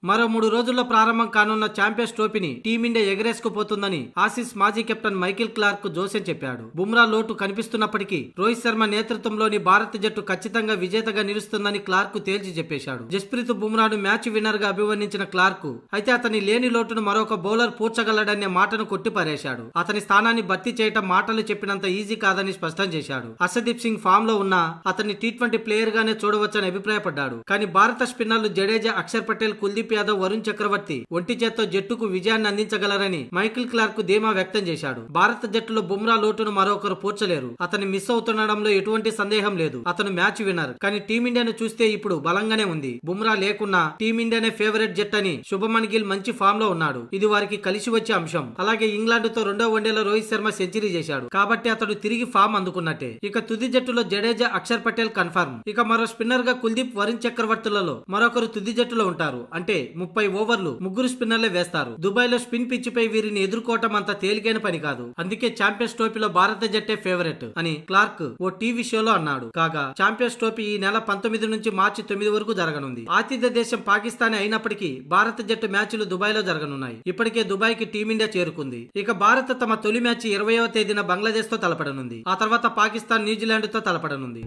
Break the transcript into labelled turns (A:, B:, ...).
A: మరో 3 రోజుల్లో ప్రారంభం కానున్న ఛాంపియన్స్ ట్రోఫీని టీమిండియా ఎగరేసుకుపోతుందని ఆసీస్ మాజీ కెప్టెన్ మైకేల్ క్లార్క్ జోసెన్ చెప్పాడు. బుమ్రా లోటు కనిపిస్తున్నప్పటికీ రోహిత్ శర్మ నేతృత్వంలోని భారత జట్టు ఖచ్చితంగా విజేతగా నిలుస్తుందని క్లార్క్ తేల్చి చెప్పేశాడు. జస్ప్రీత్ బుమ్రాను మ్యాచ్ విన్నర్ గా అభివర్ణించిన క్లార్క్ అయితే అతని లేని లోటును మరొక బౌలర్ పూడ్చగలడనే మాటను కొట్టిపారేశాడు. అతని స్థానాన్ని భర్తీ చేయటం మాటలు చెప్పినంత ఈజీ కాదని స్పష్టం చేశాడు. హర్షదీప్ సింగ్ ఫామ్ లో ఉన్నా అతన్ని టీ20 ప్లేయర్ గానే చూడవచ్చని అభిప్రాయపడ్డాడు. కానీ భారత స్పిన్నర్లు జడేజా, అక్షర్ పటేల్, కుల్దీప్ యాదవ్, వరుణ్ చక్రవర్తి ఒంటి చేత్తో జట్టుకు విజయాన్ని అందించగలరని మైకేల్ క్లార్క్ ధీమా వ్యక్తం చేశాడు. భారత జట్టులో బుమ్రా లోటును మరొకరు పూడ్చలేరు. అతన్ని మిస్ అవుతుండడంలో ఎటువంటి సందేహం లేదు. అతను మ్యాచ్ విన్నర్. కానీ టీమిండియాను చూస్తే ఇప్పుడు బలంగానే ఉంది. బుమ్రా లేకున్నా టీమిండియానే ఫేవరెట్ జట్ అని శుభమన్ గిల్ మంచి ఫామ్ లో ఉన్నాడు. ఇది వారికి కలిసి వచ్చే అంశం. అలాగే ఇంగ్లాండ్ తో రెండో వన్డేలో రోహిత్ శర్మ సెంచరీ చేశాడు కాబట్టి అతడు తిరిగి ఫామ్ అందుకున్నట్టే. ఇక తుది జట్టులో జడేజా, అక్షర్ పటేల్ కన్ఫర్మ్. ఇక మరో స్పిన్నర్ గా కుల్దీప్, వరుణ్ చక్రవర్తులలో మరొకరు తుది జట్టులో ఉంటారు. అంటే 30 ఓవర్లు ముగ్గురు స్పిన్నర్లే వేస్తారు. దుబాయ్ లో స్పిన్ పిచ్ పై వీరిని ఎదుర్కోవటం అంత తేలికైన పని కాదు. అందుకే ఛాంపియన్స్ ట్రోఫీలో భారత జట్టే ఫేవరెట్ అని క్లార్క్ ఓ టీవీ షోలో అన్నాడు. కాగా ఛాంపియన్స్ ట్రోఫీ ఈ నెల 19 నుంచి మార్చి 9 వరకు జరగనుంది. ఆతిథ్య దేశం పాకిస్తాన్ అయినప్పటికీ భారత జట్టు మ్యాచ్లు దుబాయ్ లో జరగనున్నాయి. ఇప్పటికే దుబాయ్ కి టీమిండియా చేరుకుంది. ఇక భారత్ తమ తొలి మ్యాచ్ 20వ తేదీన బంగ్లాదేశ్ తో తలపడనుంది. ఆ తర్వాత పాకిస్తాన్ న్యూజిలాండ్ తో తలపడనుంది.